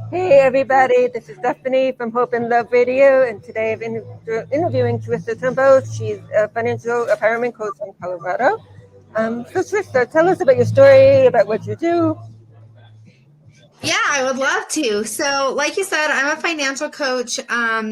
Hey everybody, this is Stephanie from Hope and Love Radio, and today I'm interviewing Charissa Turnbull. She's a financial empowerment coach from Colorado. So Charissa, tell us about your story, about what you do. Yeah, I would love to. So, like you said, I'm a financial coach. My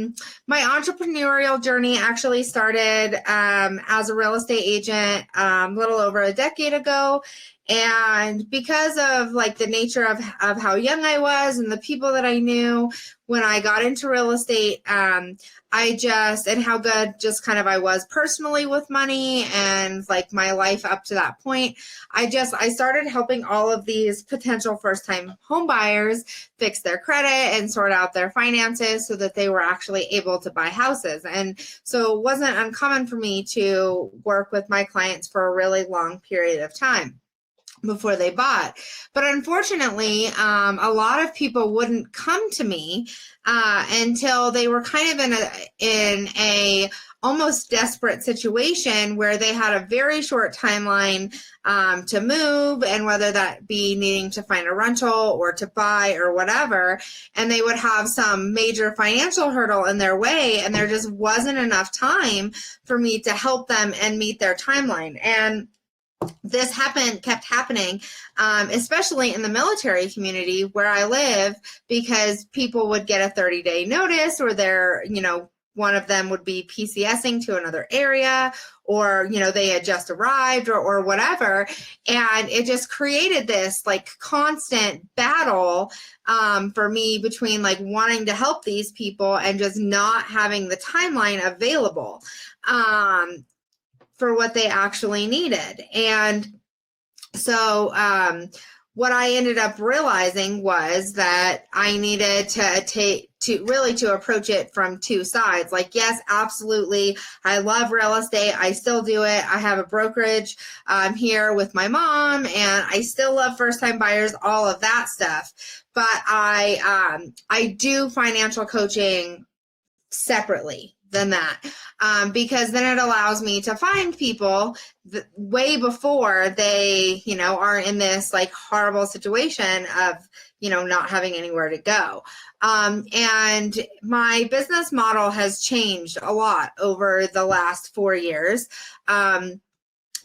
entrepreneurial journey actually started as a real estate agent a little over a decade ago. And because of like the nature of how young I was and the people that I knew when I got into real estate, and how good just kind of I was personally with money and like my life up to that point, I started helping all of these potential first time home buyers fix their credit and sort out their finances so that they were actually able to buy houses. And so it wasn't uncommon for me to work with my clients for a really long period of time before they bought. But unfortunately, a lot of people wouldn't come to me until they were kind of in a almost desperate situation where they had a very short timeline to move, and whether that be needing to find a rental or to buy or whatever, and they would have some major financial hurdle in their way, and there just wasn't enough time for me to help them and meet their timeline. And this kept happening, especially in the military community where I live, because people would get a 30-day notice, or one of them would be PCSing to another area, or, they had just arrived or whatever. And it just created this like constant battle for me between like wanting to help these people and just not having the timeline available for what they actually needed. And so what I ended up realizing was that I needed to approach it from two sides. Like, yes, absolutely, I love real estate. I still do it. I have a brokerage here with my mom, and I still love first-time buyers, all of that stuff. But I do financial coaching separately than that, because then it allows me to find people way before they, are in this like horrible situation of, not having anywhere to go. And my business model has changed a lot over the last 4 years.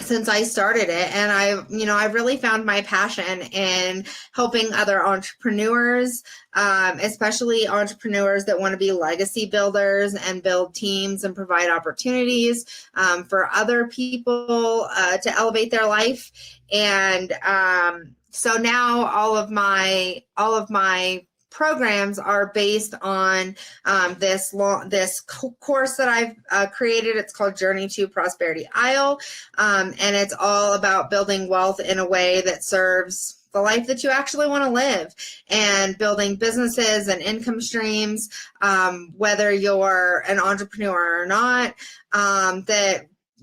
Since I started it, and I've really found my passion in helping other entrepreneurs, especially entrepreneurs that want to be legacy builders and build teams and provide opportunities for other people to elevate their life. And so now all of my programs are based on this course that I've created. It's called Journey to Prosperity Isle, and it's all about building wealth in a way that serves the life that you actually want to live, and building businesses and income streams, whether you're an entrepreneur or not,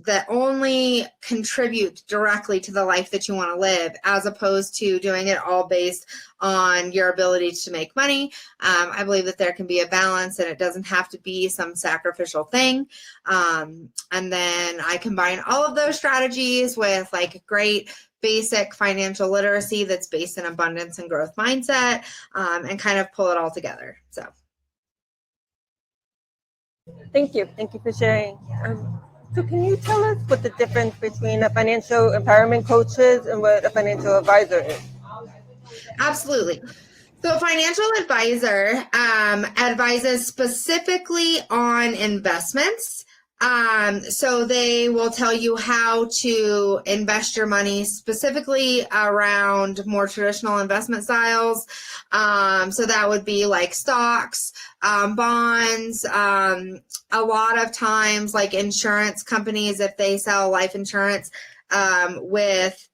that only contribute directly to the life that you want to live, as opposed to doing it all based on your ability to make money. I believe that there can be a balance, and it doesn't have to be some sacrificial thing. And then I combine all of those strategies with like great basic financial literacy that's based in abundance and growth mindset, and kind of pull it all together. So Thank you for sharing. So can you tell us what the difference between a financial empowerment coach is and what a financial advisor is? absolutely. So a financial advisor advises specifically on investments. So they will tell you how to invest your money specifically around more traditional investment styles. So that would be like stocks, bonds, a lot of times like insurance companies, if they sell life insurance, with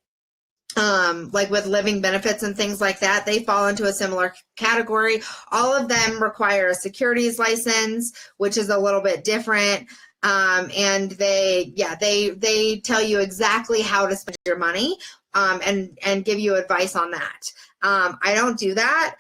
living benefits and things like that, they fall into a similar category. All of them require a securities license, which is a little bit different. And they tell you exactly how to spend your money, and give you advice on that. I don't do that.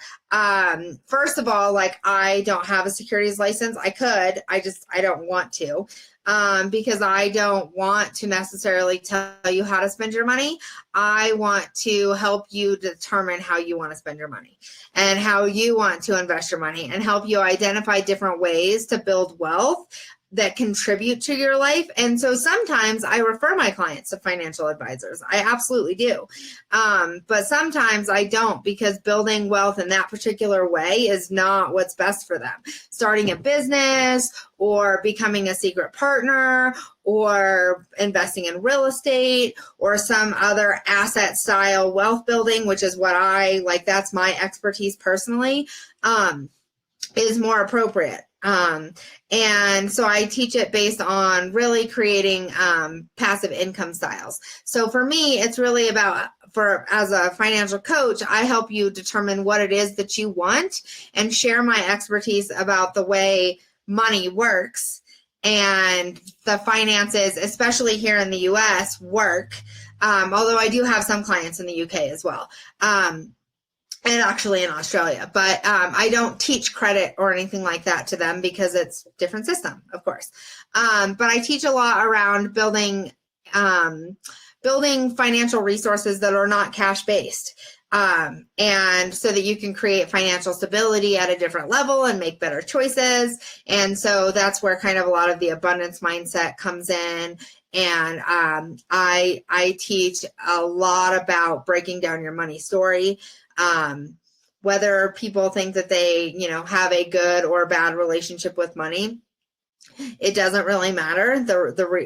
First of all, like, I don't have a securities license. I could, I don't want to. because I don't want to necessarily tell you how to spend your money. I want to help you determine how you want to spend your money and how you want to invest your money, and help you identify different ways to build wealth that contribute to your life. And so sometimes I refer my clients to financial advisors. I absolutely do. But sometimes I don't, because building wealth in that particular way is not what's best for them. Starting a business, or becoming a secret partner, or investing in real estate, or some other asset style wealth building, which is what I like, that's my expertise personally, is more appropriate. And so I teach it based on really creating passive income styles. So for me, it's really about, as a financial coach, I help you determine what it is that you want and share my expertise about the way money works and the finances, especially here in the US, work. Although I do have some clients in the UK as well. And actually in Australia, but I don't teach credit or anything like that to them, because it's a different system, of course. But I teach a lot around building financial resources that are not cash based, and so that you can create financial stability at a different level and make better choices. And so that's where kind of a lot of the abundance mindset comes in. And I teach a lot about breaking down your money story. Whether people think that they, have a good or bad relationship with money, it doesn't really matter.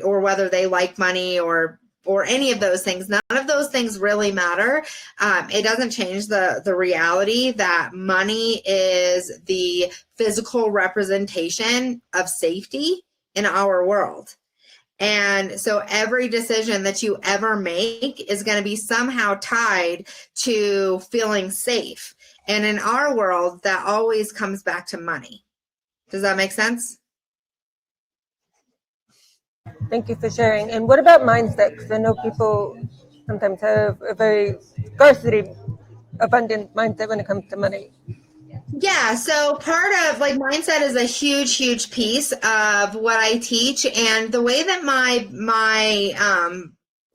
Or whether they like money or any of those things, none of those things really matter. It doesn't change the reality that money is the physical representation of safety in our world. And so every decision that you ever make is going to be somehow tied to feeling safe. And in our world, that always comes back to money. Does that make sense? Thank you for sharing. And what about mindset? Because I know people sometimes have a very scarcity, abundant mindset when it comes to money. Yeah, so part of mindset is a huge piece of what I teach, and the way that my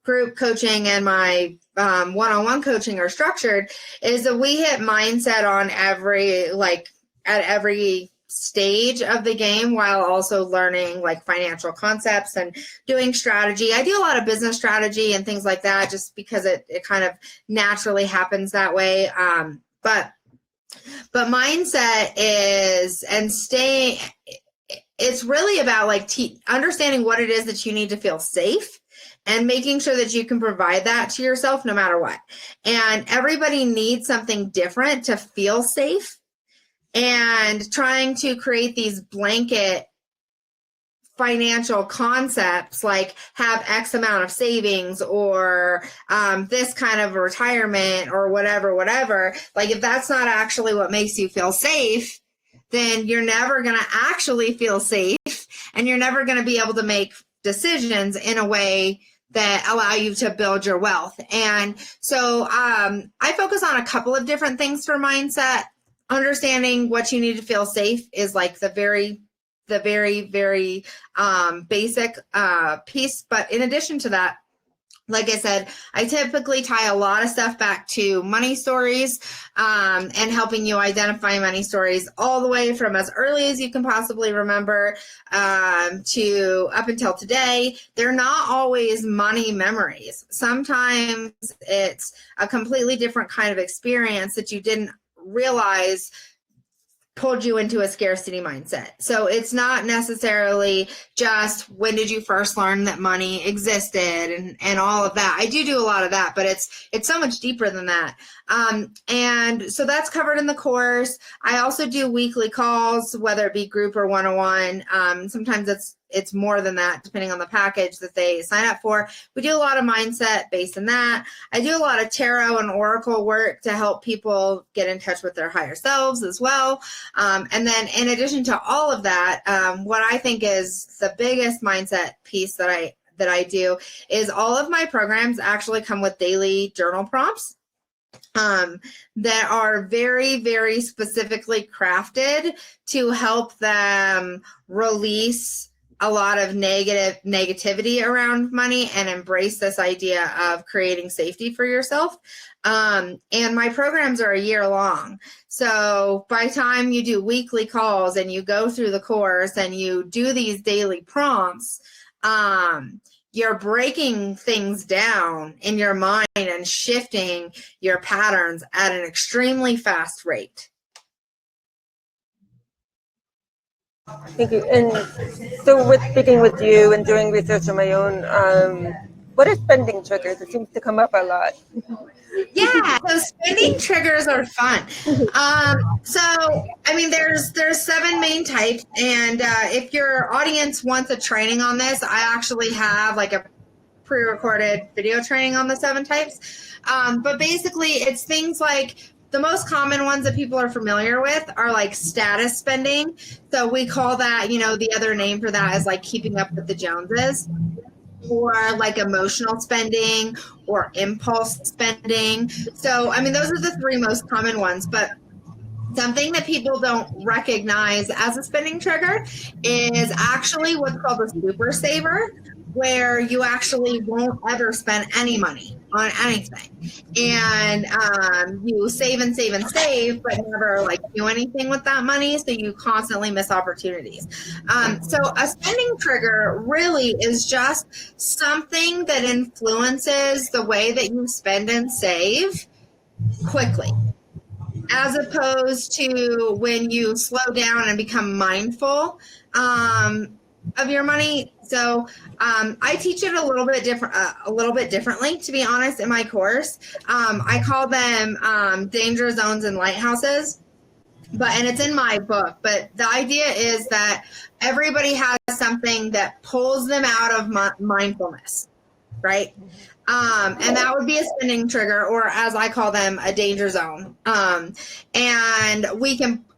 group coaching and my one-on-one coaching are structured is that we hit mindset on at every stage of the game, while also learning financial concepts and doing strategy. I do a lot of business strategy and things like that, just because it kind of naturally happens that way. But mindset is, it's really about understanding what it is that you need to feel safe, and making sure that you can provide that to yourself no matter what. And everybody needs something different to feel safe, and trying to create these blanket financial concepts like have X amount of savings, or this kind of retirement, or whatever. If that's not actually what makes you feel safe, then you're never going to actually feel safe, and you're never going to be able to make decisions in a way that allow you to build your wealth. And so I focus on a couple of different things for mindset. Understanding what you need to feel safe is the very basic piece. But in addition to that, like I said, I typically tie a lot of stuff back to money stories, and helping you identify money stories all the way from as early as you can possibly remember to up until today. They're not always money memories. Sometimes it's a completely different kind of experience that you didn't realize pulled you into a scarcity mindset. So it's not necessarily just when did you first learn that money existed and all of that. I do a lot of that, but it's so much deeper than that. And so that's covered in the course. I also do weekly calls, whether it be group or one-on-one. Sometimes it's more than that, depending on the package that they sign up for. We do a lot of mindset based in that. I do a lot of tarot and oracle work to help people get in touch with their higher selves as well. And then in addition to all of that, what I think is the biggest mindset piece that I do is all of my programs actually come with daily journal prompts that are very, very specifically crafted to help them release a lot of negativity around money and embrace this idea of creating safety for yourself. And my programs are a year long. So by the time you do weekly calls and you go through the course and you do these daily prompts, you're breaking things down in your mind and shifting your patterns at an extremely fast rate. Thank you. And so with speaking with you and doing research on my own, what are spending triggers? It seems to come up a lot. Yeah, so spending triggers are fun. So I mean, there's 7 main types, and if your audience wants a training on this, I actually have like a pre-recorded video training on the 7 types. But basically, it's things like the most common ones that people are familiar with are like status spending. So we call that, the other name for that is like keeping up with the Joneses, or like emotional spending or impulse spending. So, I mean, those are the 3 most common ones, but something that people don't recognize as a spending trigger is actually what's called a super saver, where you actually won't ever spend any money on anything. And you save and save and save, but never like do anything with that money. So you constantly miss opportunities. So a spending trigger really is just something that influences the way that you spend and save quickly, as opposed to when you slow down and become mindful of your money. So I teach it a little bit differently, to be honest, in my course. I call them danger zones and lighthouses, and it's in my book. But the idea is that everybody has something that pulls them out of mindfulness, right? And that would be a spending trigger, or as I call them, a danger zone.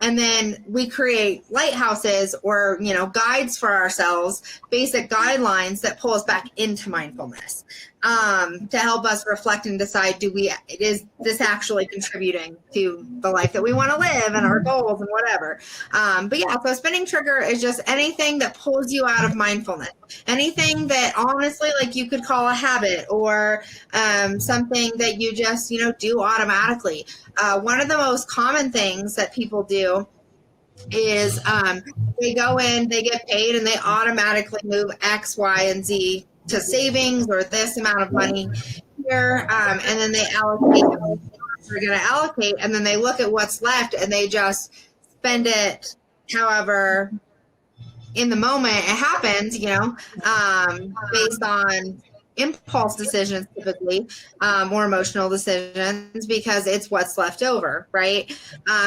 And then we create lighthouses, or, guides for ourselves, basic guidelines that pull us back into mindfulness, to help us reflect and decide, is this actually contributing to the life that we want to live and our goals and whatever. But yeah, so a spending trigger is just anything that pulls you out of mindfulness. Anything that honestly, like, you could call a habit, or something that you just, do automatically. One of the most common things that people do is they go in, they get paid, and they automatically move X, Y, and Z to savings, or this amount of money here, and then they allocate what they're going to allocate, and then they look at what's left and they just spend it however in the moment it happens, based on impulse decisions typically, or emotional decisions, because it's what's left over, right?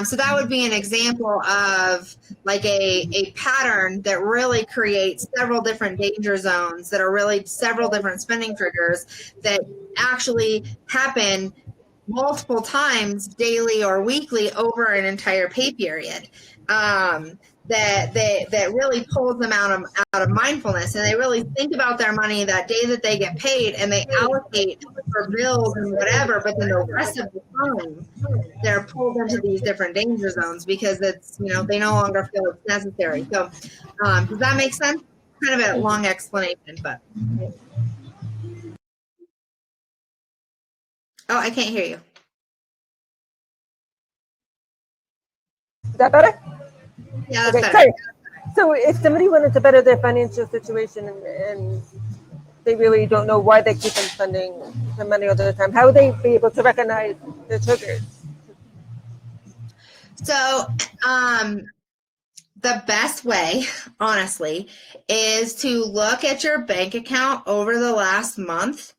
So that would be an example of like a pattern that really creates several different danger zones that are really several different spending triggers that actually happen multiple times daily or weekly over an entire pay period. That really pulls them out of mindfulness, and they really think about their money that day that they get paid, and they allocate for bills and whatever, but then the rest of the time they're pulled into these different danger zones because it's, they no longer feel it's necessary. So does that make sense? Kind of a long explanation, but I can't hear you. Is that better? Yeah, that's better. Sorry. So if somebody wanted to better their financial situation and they really don't know why they keep on spending the money all the time, how would they be able to recognize the triggers? So the best way, honestly, is to look at your bank account over the last month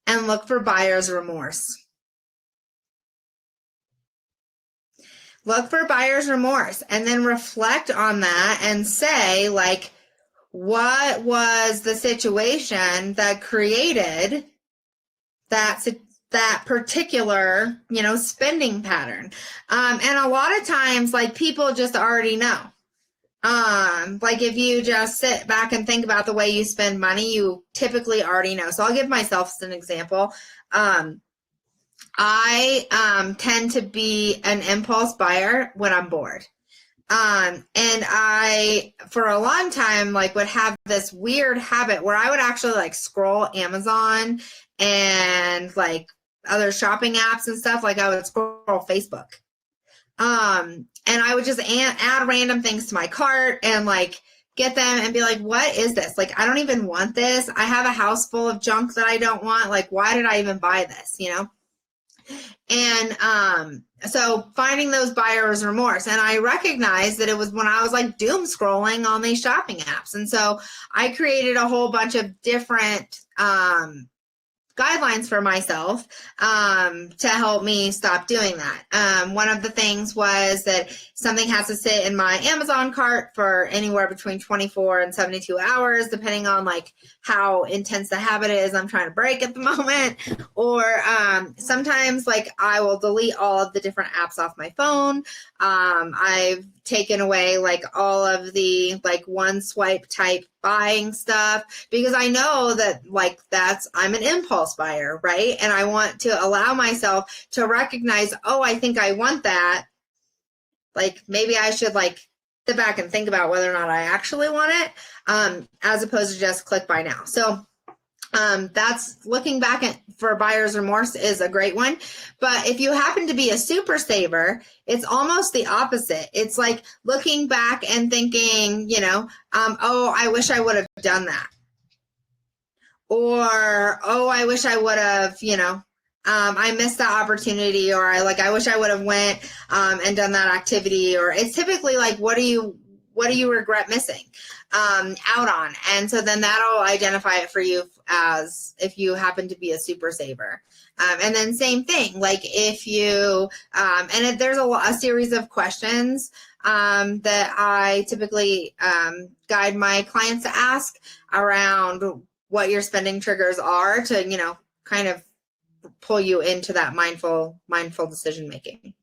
and look for buyer's remorse. Look for buyer's remorse, and then reflect on that and say, like, what was the situation that created that particular, spending pattern? And a lot of times, like, people just already know. Like, if you just sit back and think about the way you spend money, you typically already know. So I'll give myself as an example. I tend to be an impulse buyer when I'm bored. And I, for a long time, like would have this weird habit where I would actually like scroll Amazon and like other shopping apps and stuff. Like I would scroll Facebook. And I would just add random things to my cart and like get them and be like, what is this? Like, I don't even want this. I have a house full of junk that I don't want. Like, why did I even buy this? You know? And so finding those buyer's remorse. And I recognized that it was when I was like doom scrolling on these shopping apps. And so I created a whole bunch of different guidelines for myself to help me stop doing that. One of the things was that something has to sit in my Amazon cart for anywhere between 24 and 72 hours, depending on like how intense the habit is I'm trying to break at the moment. Or sometimes like I will delete all of the different apps off my phone. I've taken away like all of the like one swipe type buying stuff because I know that like I'm an impulse buyer, right? And I want to allow myself to recognize, oh, I think I want that. Like maybe I should like sit back and think about whether or not I actually want it, as opposed to just click buy now. So that's looking back for buyer's remorse is a great one. But if you happen to be a super saver, it's almost the opposite. It's like looking back and thinking, you know, oh, I wish I would have done that. Or, oh, I wish I would have, you know, I missed that opportunity, or I wish I would have went and done that activity. Or it's typically like, what do you regret missing out on? And so then that'll identify it for you as if you happen to be a super saver. And then same thing, like if you, there's a series of questions that I typically guide my clients to ask around what your spending triggers are to, you know, kind of pull you into that mindful decision making.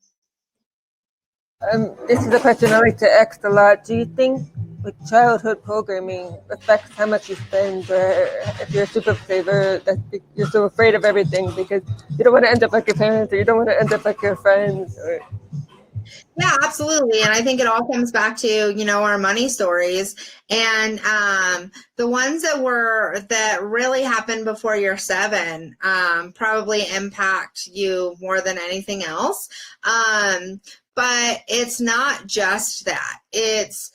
This is a question I like to ask a lot. Do you think like childhood programming affects how much you spend, or if you're a super saver, that you're so afraid of everything because you don't want to end up like your parents, or you don't want to end up like your friends? Or... Yeah, absolutely. And I think it all comes back to, you know, our money stories. And the ones that really happened before you're 7 probably impact you more than anything else. But it's not just that. It's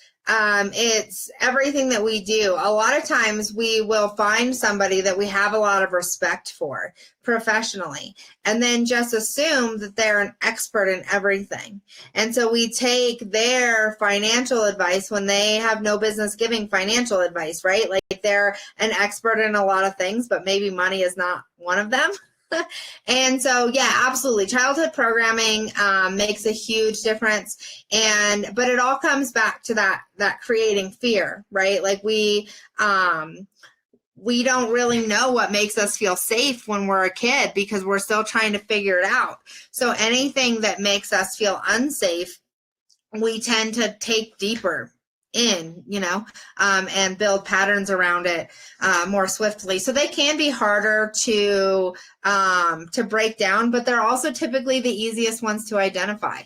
everything that we do. A lot of times we will find somebody that we have a lot of respect for professionally, and then just assume that they're an expert in everything. And so we take their financial advice when they have no business giving financial advice, right? Like they're an expert in a lot of things, but maybe money is not one of them. And so, yeah, absolutely. Childhood programming makes a huge difference. But it all comes back to that creating fear, right? Like we don't really know what makes us feel safe when we're a kid because we're still trying to figure it out. So anything that makes us feel unsafe, we tend to take deeper in, you know, and build patterns around it more swiftly. So they can be harder to break down, but they're also typically the easiest ones to identify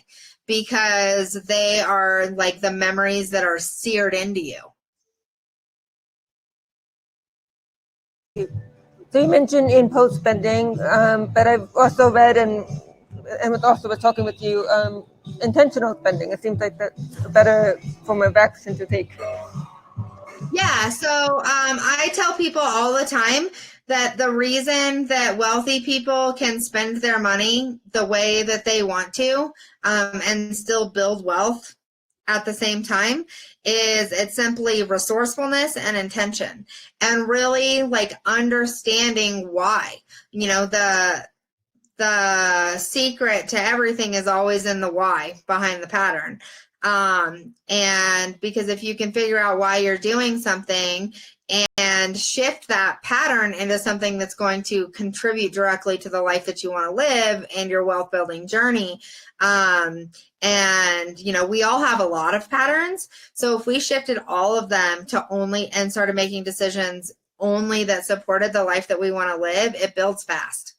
because they are like the memories that are seared into you. So you mentioned impulse spending, but I've also read and also was talking with you, intentional spending. It seems like that's a better form of action to take. Yeah, so I tell people all the time that the reason that wealthy people can spend their money the way that they want to and still build wealth at the same time is it's simply resourcefulness and intention, and really like understanding why. You know, the secret to everything is always in the why behind the pattern. And because if you can figure out why you're doing something and shift that pattern into something that's going to contribute directly to the life that you want to live and your wealth building journey. And, you know, we all have a lot of patterns. So if we shifted all of them to only and started making decisions only that supported the life that we want to live, it builds fast.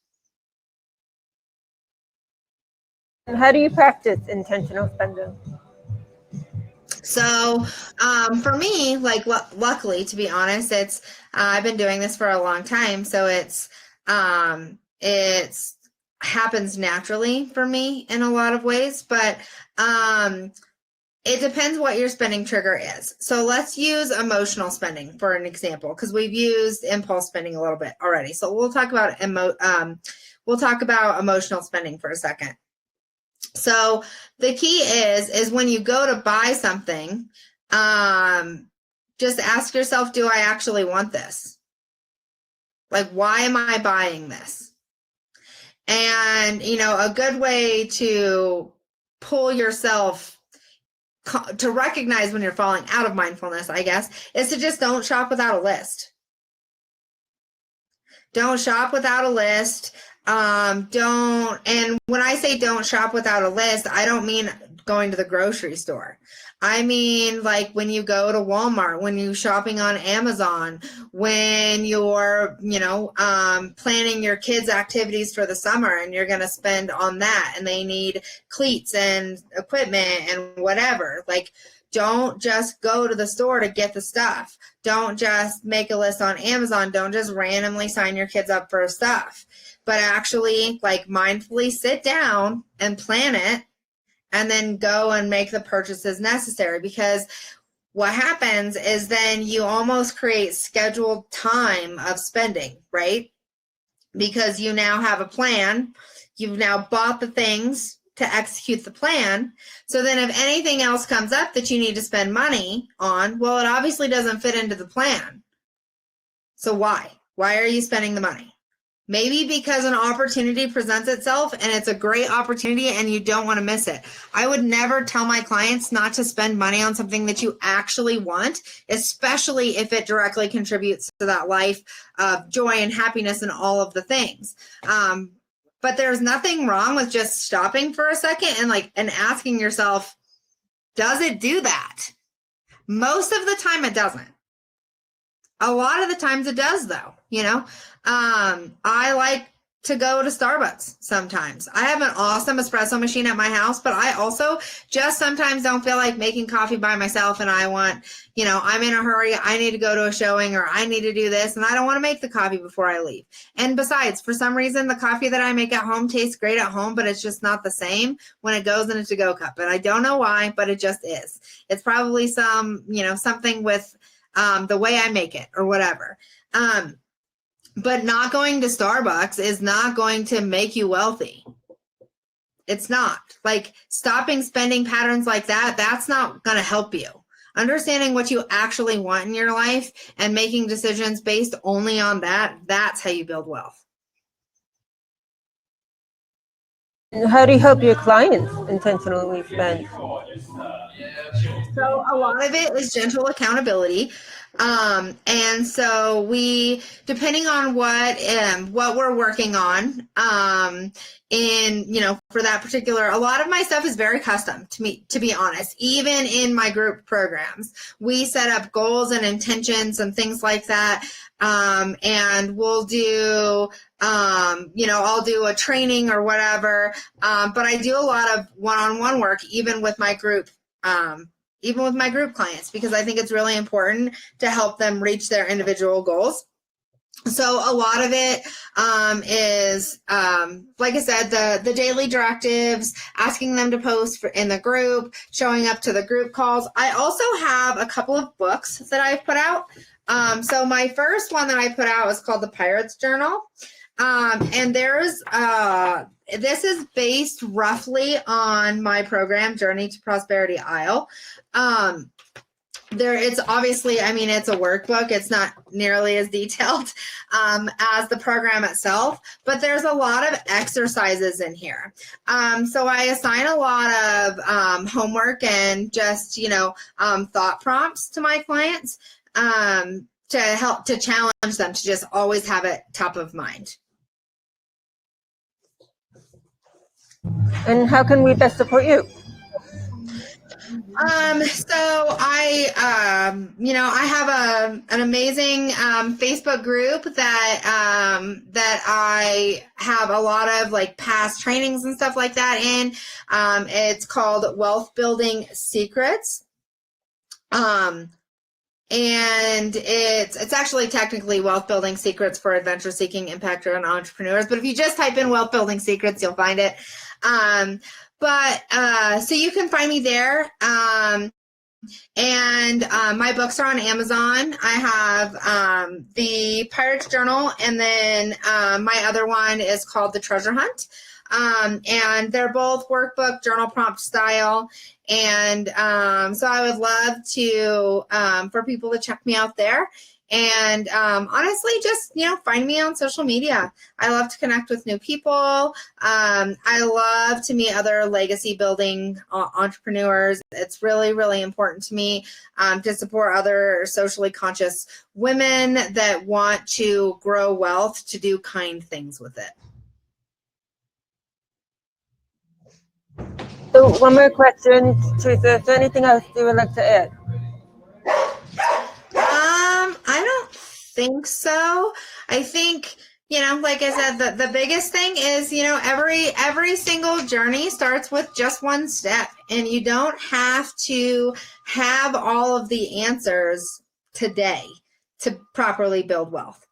And how do you practice intentional spending? So for me, like luckily, to be honest, it's I've been doing this for a long time, so it's happens naturally for me in a lot of ways, but it depends what your spending trigger is. So let's use emotional spending for an example, because we've used impulse spending a little bit already. So we'll talk about emotional spending for a second. So the key is when you go to buy something, just ask yourself, do I actually want this? Like, why am I buying this? And, a good way to pull yourself to recognize when you're falling out of mindfulness, I guess, is to just don't shop without a list. Don't shop without a list. And when I say don't shop without a list, I don't mean going to the grocery store. I mean, like when you go to Walmart, when you're shopping on Amazon, when you're, planning your kids' activities for the summer and you're going to spend on that and they need cleats and equipment and whatever. Like, don't just go to the store to get the stuff. Don't just make a list on Amazon. Don't just randomly sign your kids up for stuff, but actually like mindfully sit down and plan it and then go and make the purchases necessary. Because what happens is then you almost create scheduled time of spending, right? Because you now have a plan. You've now bought the things to execute the plan. So then if anything else comes up that you need to spend money on, well, it obviously doesn't fit into the plan. So why? Why are you spending the money? Maybe because an opportunity presents itself and it's a great opportunity and you don't want to miss it. I would never tell my clients not to spend money on something that you actually want, especially if it directly contributes to that life of joy and happiness and all of the things. But there's nothing wrong with just stopping for a second and asking yourself, does it do that? Most of the time it doesn't. A lot of the times it does, though. I like to go to Starbucks sometimes. I have an awesome espresso machine at my house, but I also just sometimes don't feel like making coffee by myself, and I want, I'm in a hurry. I need to go to a showing, or I need to do this, and I don't want to make the coffee before I leave. And besides, for some reason, the coffee that I make at home tastes great at home, but it's just not the same when it goes in a to-go cup. And I don't know why, but it just is. It's probably something with the way I make it or whatever. But not going to Starbucks is not going to make you wealthy. It's not. Like, stopping spending patterns like that, that's not going to help you. Understanding what you actually want in your life and making decisions based only on that, that's how you build wealth. How do you help your clients intentionally spend? So a lot of it is gentle accountability. And so we, depending on what we're working on, for that particular, a lot of my stuff is very custom to me, to be honest. Even in my group programs, we set up goals and intentions and things like that. And we'll do, I'll do a training or whatever. But I do a lot of one-on-one work, even with my group clients, because I think it's really important to help them reach their individual goals. So a lot of it is, like I said, the daily directives, asking them to post in the group, showing up to the group calls. I also have a couple of books that I've put out. So my first one that I put out is called The Pirate's Journal. And this is based roughly on my program, Journey to Prosperity Isle. It's obviously, it's a workbook. It's not nearly as detailed as the program itself, but there's a lot of exercises in here. So I assign a lot of homework and just, thought prompts to my clients to help to challenge them to just always have it top of mind. And how can we best support you? So I have an amazing Facebook group that I have a lot of past trainings and stuff like that in. It's called Wealth Building Secrets. And it's actually technically Wealth Building Secrets for Adventure Seeking Impact-Driven Entrepreneurs. But if you just type in Wealth Building Secrets, you'll find it. So you can find me there. And my books are on Amazon. I have the Pirate's Journal, and then my other one is called The Treasure Hunt. And they're both workbook journal prompt style. And so I would love to for people to check me out there. And honestly, just, find me on social media. I love to connect with new people. I love to meet other legacy building entrepreneurs. It's really, really important to me to support other socially conscious women that want to grow wealth, to do kind things with it. So one more question, Charissa. Is there anything else you would like to add? I don't think so. I think, like I said, the biggest thing is, every single journey starts with just one step, and you don't have to have all of the answers today to properly build wealth.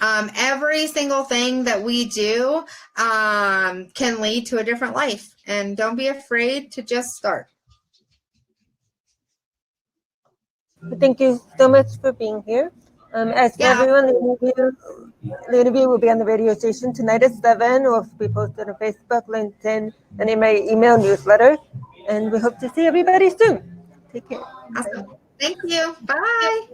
Every single thing that we do can lead to a different life, and don't be afraid to just start. Thank you so much for being here. As for everyone, the interview will be on the radio station tonight at 7. It will be posted on Facebook, LinkedIn, and in my email newsletter. And we hope to see everybody soon. Take care. Awesome. Thank you. Bye.